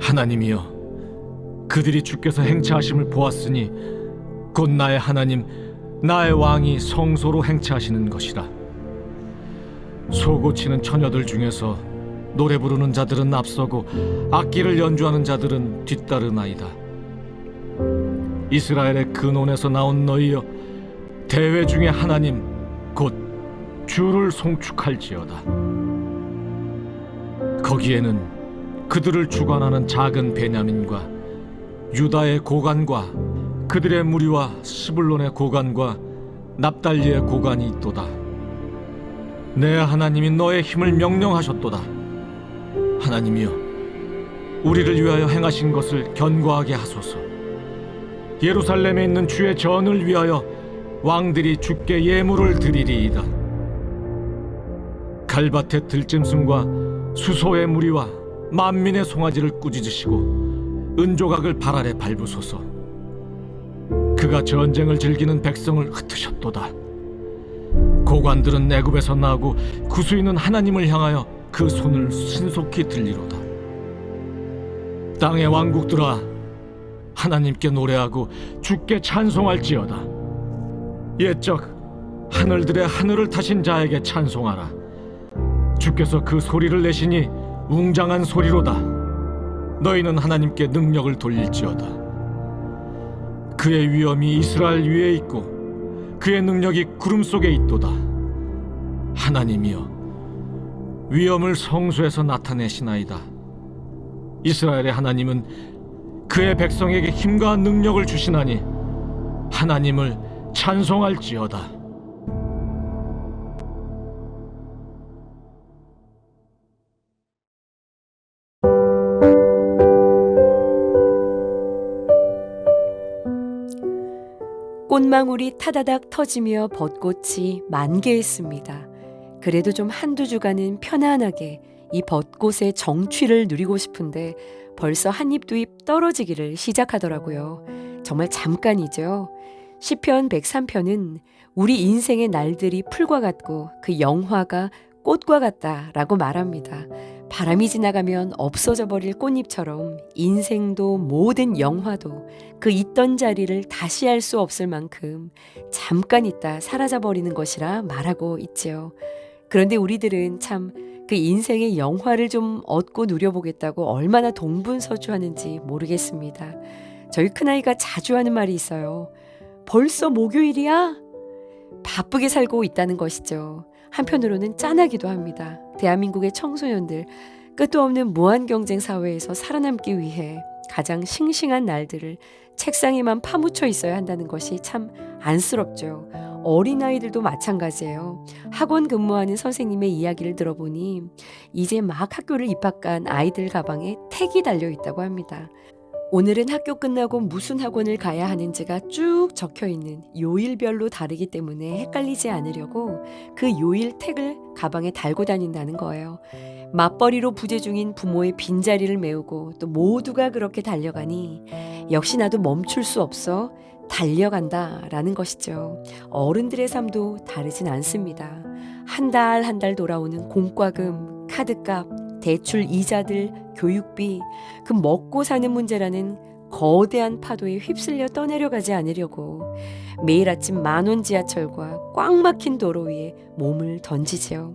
하나님이여, 그들이 주께서 행차하심을 보았으니 곧 나의 하나님, 나의 왕이 성소로 행차하시는 것이라. 소고치는 처녀들 중에서 노래 부르는 자들은 앞서고 악기를 연주하는 자들은 뒤따르나이다. 이스라엘의 근원에서 나온 너희여, 대회 중에 하나님 곧 주를 송축할지어다. 거기에는 그들을 주관하는 작은 베냐민과 유다의 고관과 그들의 무리와 스불론의 고관과 납달리의 고관이 있도다. 내 하나님이 너의 힘을 명령하셨도다. 하나님이여, 우리를 위하여 행하신 것을 견고하게 하소서. 예루살렘에 있는 주의 전을 위하여 왕들이 주께 예물을 드리리이다. 갈밭의 들짐승과 수소의 무리와 만민의 송아지를 꾸짖으시고 은조각을 발 아래 밟으소서. 그가 전쟁을 즐기는 백성을 흩으셨도다. 고관들은 애굽에서 나고 구수인은 하나님을 향하여 그 손을 신속히 들리로다. 땅의 왕국들아, 하나님께 노래하고 주께 찬송할지어다. 옛적 하늘들의 하늘을 타신 자에게 찬송하라. 주께서 그 소리를 내시니 웅장한 소리로다. 너희는 하나님께 능력을 돌릴지어다. 그의 위엄이 이스라엘 위에 있고 그의 능력이 구름 속에 있도다. 하나님이여, 위엄을 성소에서 나타내시나이다. 이스라엘의 하나님은 그의 백성에게 힘과 능력을 주시나니 하나님을 찬송할지어다. 꽃망울이 타다닥 터지며 벚꽃이 만개했습니다. 그래도 좀 한두 주간은 편안하게 이 벚꽃의 정취를 누리고 싶은데 벌써 한 입 두 입 떨어지기를 시작하더라고요. 정말 잠깐이죠. 시편 103편은 우리 인생의 날들이 풀과 같고 그 영화가 꽃과 같다라고 말합니다. 바람이 지나가면 없어져 버릴 꽃잎처럼 인생도 모든 영화도 그 있던 자리를 다시 할 수 없을 만큼 잠깐 있다 사라져 버리는 것이라 말하고 있지요. 그런데 우리들은 참 그 인생의 영화를 좀 얻고 누려보겠다고 얼마나 동분서주하는지 모르겠습니다. 저희 큰아이가 자주 하는 말이 있어요. 벌써 목요일이야? 바쁘게 살고 있다는 것이죠. 한편으로는 짠하기도 합니다. 대한민국의 청소년들, 끝도 없는 무한 경쟁 사회에서 살아남기 위해 가장 싱싱한 날들을 책상에만 파묻혀 있어야 한다는 것이 참 안쓰럽죠. 어린아이들도 마찬가지예요. 학원 근무하는 선생님의 이야기를 들어보니 이제 막 학교를 입학한 아이들 가방에 택이 달려있다고 합니다. 오늘은 학교 끝나고 무슨 학원을 가야 하는지가 쭉 적혀있는 요일별로 다르기 때문에 헷갈리지 않으려고 그 요일 택을 가방에 달고 다닌다는 거예요. 맞벌이로 부재 중인 부모의 빈자리를 메우고 또 모두가 그렇게 달려가니 역시 나도 멈출 수 없어 달려간다라는 것이죠. 어른들의 삶도 다르진 않습니다. 한 달 한 달 돌아오는 공과금, 카드값, 대출 이자들, 교육비, 그 먹고 사는 문제라는 거대한 파도에 휩쓸려 떠내려가지 않으려고 매일 아침 10,000원 지하철과 꽉 막힌 도로 위에 몸을 던지지요.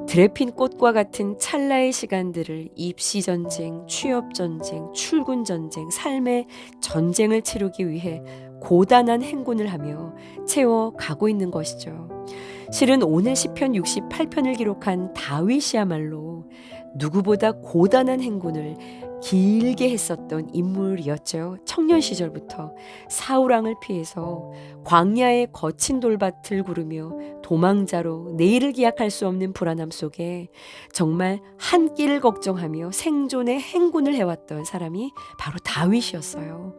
드레핀 꽃과 같은 찰나의 시간들을 입시전쟁, 취업전쟁, 출근전쟁, 삶의 전쟁을 치르기 위해 고단한 행군을 하며 채워가고 있는 것이죠. 실은 오늘 시편 68편을 기록한 다윗이야말로 누구보다 고단한 행군을 길게 했었던 인물이었죠. 청년 시절부터 사울왕을 피해서 광야의 거친 돌밭을 구르며 도망자로 내일을 기약할 수 없는 불안함 속에 정말 한 끼를 걱정하며 생존의 행군을 해왔던 사람이 바로 다윗이었어요.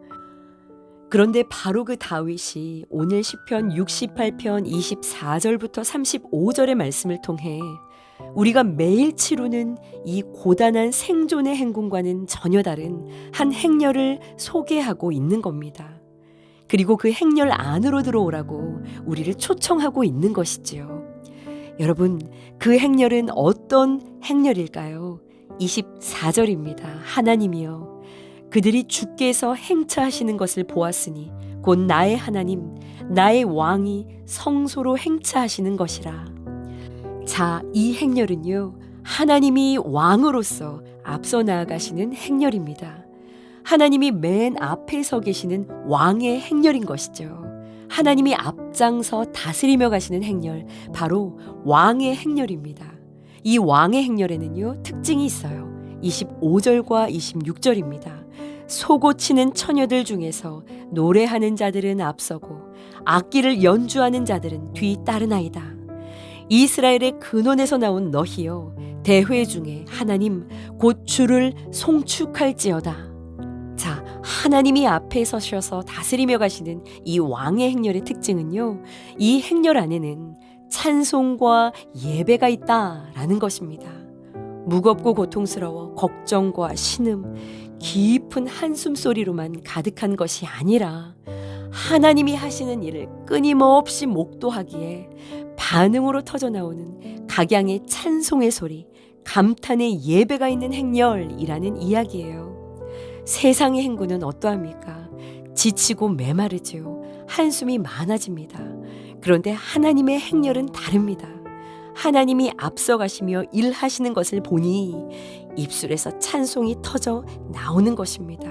그런데 바로 그 다윗이 오늘 시편 68편 24절부터 35절의 말씀을 통해 우리가 매일 치루는 이 고단한 생존의 행군과는 전혀 다른 한 행렬을 소개하고 있는 겁니다. 그리고 그 행렬 안으로 들어오라고 우리를 초청하고 있는 것이지요. 여러분, 그 행렬은 어떤 행렬일까요? 24절입니다. 하나님이여, 그들이 주께서 행차하시는 것을 보았으니 곧 나의 하나님 나의 왕이 성소로 행차하시는 것이라. 자, 이 행렬은요, 하나님이 왕으로서 앞서 나아가시는 행렬입니다. 하나님이 맨 앞에 서 계시는 왕의 행렬인 것이죠. 하나님이 앞장서 다스리며 가시는 행렬, 바로 왕의 행렬입니다. 이 왕의 행렬에는요, 특징이 있어요. 25절과 26절입니다. 소고치는 처녀들 중에서 노래하는 자들은 앞서고 악기를 연주하는 자들은 뒤따르나이다. 이스라엘의 근원에서 나온 너희여, 대회 중에 하나님 곧 주를 송축할지어다. 자, 하나님이 앞에 서셔서 다스리며 가시는 이 왕의 행렬의 특징은요, 이 행렬 안에는 찬송과 예배가 있다라는 것입니다. 무겁고 고통스러워 걱정과 신음, 깊은 한숨 소리로만 가득한 것이 아니라 하나님이 하시는 일을 끊임없이 목도하기에 반응으로 터져나오는 각양의 찬송의 소리, 감탄의 예배가 있는 행렬이라는 이야기예요. 세상의 행군은 어떠합니까? 지치고 메마르지요. 한숨이 많아집니다. 그런데 하나님의 행렬은 다릅니다. 하나님이 앞서가시며 일하시는 것을 보니 입술에서 찬송이 터져 나오는 것입니다.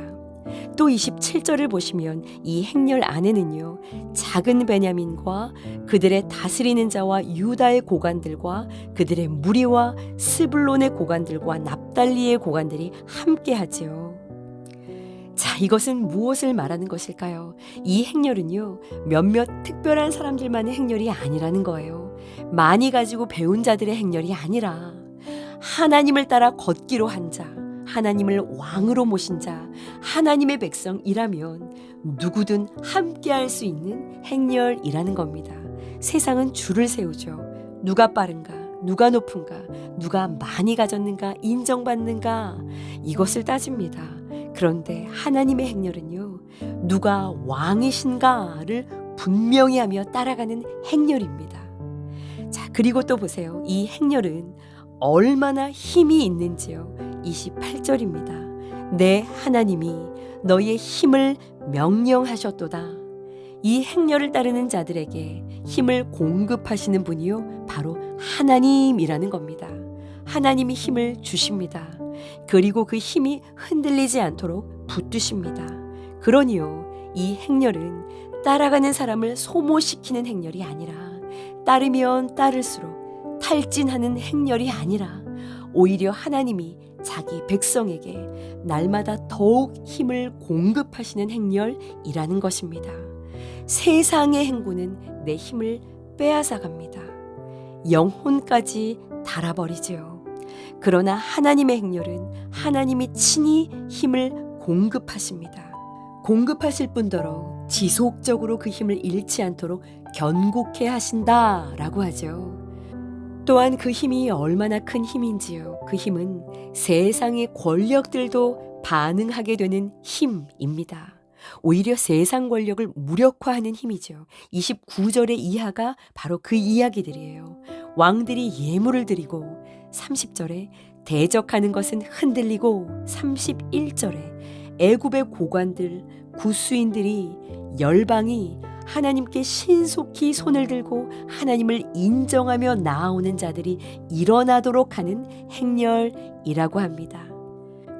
또 27절을 보시면 이 행렬 안에는요, 작은 베냐민과 그들의 다스리는 자와 유다의 고관들과 그들의 무리와 스불론의 고관들과 납달리의 고관들이 함께하지요. 자, 이것은 무엇을 말하는 것일까요? 이 행렬은요, 몇몇 특별한 사람들만의 행렬이 아니라는 거예요. 많이 가지고 배운 자들의 행렬이 아니라 하나님을 따라 걷기로 한 자, 하나님을 왕으로 모신 자, 하나님의 백성이라면 누구든 함께할 수 있는 행렬이라는 겁니다. 세상은 줄을 세우죠. 누가 빠른가, 누가 높은가, 누가 많이 가졌는가, 인정받는가, 이것을 따집니다. 그런데 하나님의 행렬은요, 누가 왕이신가를 분명히 하며 따라가는 행렬입니다. 자, 그리고 또 보세요. 이 행렬은 얼마나 힘이 있는지요. 28절입니다. 내 하나님이 너희의 힘을 명령하셨도다. 이 행렬을 따르는 자들에게 힘을 공급하시는 분이요, 바로 하나님이라는 겁니다. 하나님이 힘을 주십니다. 그리고 그 힘이 흔들리지 않도록 붙드십니다. 그러니요, 이 행렬은 따라가는 사람을 소모시키는 행렬이 아니라, 따르면 따를수록 탈진하는 행렬이 아니라, 오히려 하나님이 자기 백성에게 날마다 더욱 힘을 공급하시는 행렬이라는 것입니다. 세상의 행군은 내 힘을 빼앗아갑니다. 영혼까지 달아버리지요. 그러나 하나님의 행렬은 하나님이 친히 힘을 공급하십니다. 공급하실 뿐더러 지속적으로 그 힘을 잃지 않도록 견고케 하신다라고 하죠. 또한 그 힘이 얼마나 큰 힘인지요. 그 힘은 세상의 권력들도 반응하게 되는 힘입니다. 오히려 세상 권력을 무력화하는 힘이죠. 29절의 이하가 바로 그 이야기들이에요. 왕들이 예물을 드리고, 30절에 대적하는 것은 흔들리고, 31절에 애굽의 고관들, 구수인들이, 열방이 하나님께 신속히 손을 들고 하나님을 인정하며 나아오는 자들이 일어나도록 하는 행렬이라고 합니다.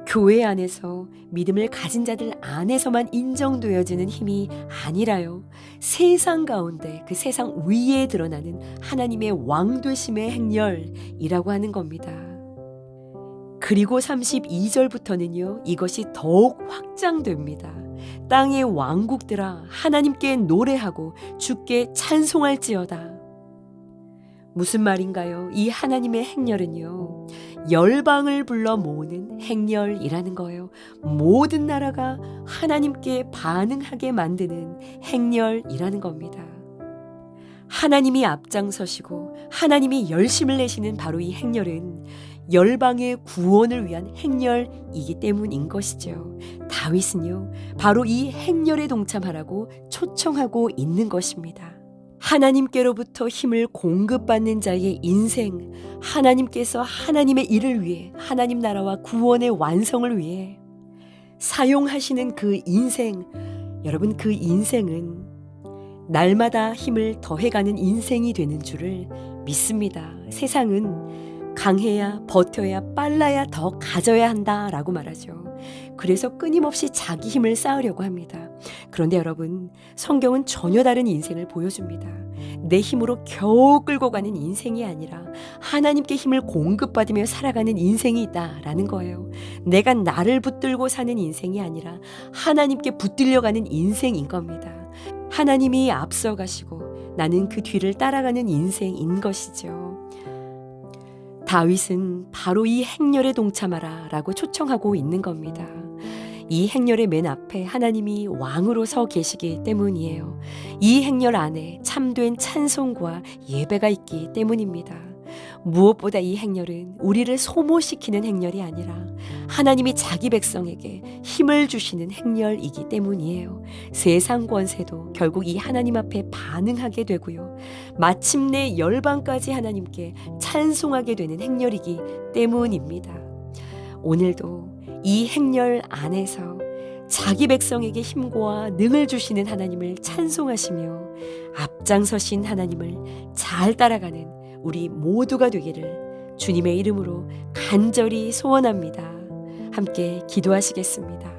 교회 안에서 믿음을 가진 자들 안에서만 인정되어지는 힘이 아니라요, 세상 가운데 그 세상 위에 드러나는 하나님의 왕되심의 행렬이라고 하는 겁니다. 그리고 32절부터는요, 이것이 더욱 확장됩니다. 땅의 왕국들아, 하나님께 노래하고 주께 찬송할지어다. 무슨 말인가요? 이 하나님의 행렬은요, 열방을 불러 모으는 행렬이라는 거예요. 모든 나라가 하나님께 반응하게 만드는 행렬이라는 겁니다. 하나님이 앞장서시고 하나님이 열심을 내시는 바로 이 행렬은 열방의 구원을 위한 행렬이기 때문인 것이죠. 다윗은요, 바로 이 행렬에 동참하라고 초청하고 있는 것입니다. 하나님께로부터 힘을 공급받는 자의 인생, 하나님께서 하나님의 일을 위해, 하나님 나라와 구원의 완성을 위해 사용하시는 그 인생, 여러분 그 인생은 날마다 힘을 더해가는 인생이 되는 줄을 믿습니다. 세상은 강해야 버텨야 빨라야 더 가져야 한다라고 말하죠. 그래서 끊임없이 자기 힘을 쌓으려고 합니다. 그런데 여러분, 성경은 전혀 다른 인생을 보여줍니다. 내 힘으로 겨우 끌고 가는 인생이 아니라 하나님께 힘을 공급받으며 살아가는 인생이 있다라는 거예요. 내가 나를 붙들고 사는 인생이 아니라 하나님께 붙들려가는 인생인 겁니다. 하나님이 앞서가시고 나는 그 뒤를 따라가는 인생인 것이죠. 다윗은 바로 이 행렬에 동참하라 라고 초청하고 있는 겁니다. 이 행렬의 맨 앞에 하나님이 왕으로 서 계시기 때문이에요. 이 행렬 안에 참된 찬송과 예배가 있기 때문입니다. 무엇보다 이 행렬은 우리를 소모시키는 행렬이 아니라 하나님이 자기 백성에게 힘을 주시는 행렬이기 때문이에요. 세상 권세도 결국 이 하나님 앞에 반응하게 되고요. 마침내 열방까지 하나님께 찬송하게 되는 행렬이기 때문입니다. 오늘도 이 행렬 안에서 자기 백성에게 힘과 능을 주시는 하나님을 찬송하시며 앞장서신 하나님을 잘 따라가는 우리 모두가 되기를 주님의 이름으로 간절히 소원합니다. 함께 기도하시겠습니다.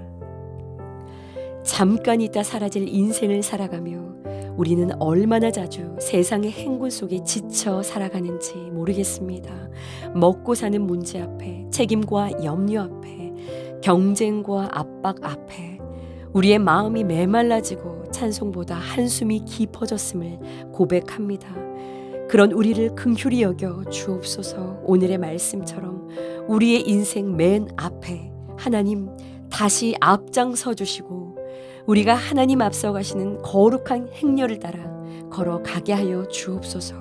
잠깐 있다 사라질 인생을 살아가며 우리는 얼마나 자주 세상의 행군 속에 지쳐 살아가는지 모르겠습니다. 먹고 사는 문제 앞에, 책임과 염려 앞에, 경쟁과 압박 앞에 우리의 마음이 메말라지고 찬송보다 한숨이 깊어졌음을 고백합니다. 그런 우리를 긍휼히 여겨 주옵소서. 오늘의 말씀처럼 우리의 인생 맨 앞에 하나님 다시 앞장서 주시고 우리가 하나님 앞서 가시는 거룩한 행렬을 따라 걸어가게 하여 주옵소서.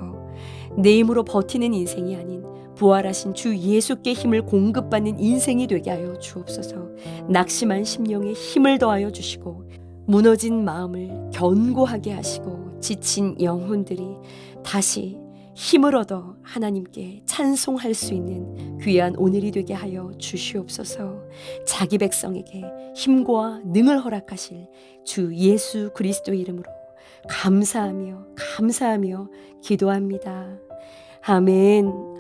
내 힘으로 버티는 인생이 아닌 부활하신 주 예수께 힘을 공급받는 인생이 되게 하여 주옵소서. 낙심한 심령에 힘을 더하여 주시고 무너진 마음을 견고하게 하시고 지친 영혼들이 다시 힘을 얻어 하나님께 찬송할 수 있는 귀한 오늘이 되게 하여 주시옵소서. 자기 백성에게 힘과 능을 허락하실 주 예수 그리스도의 이름으로 감사하며 기도합니다. 아멘.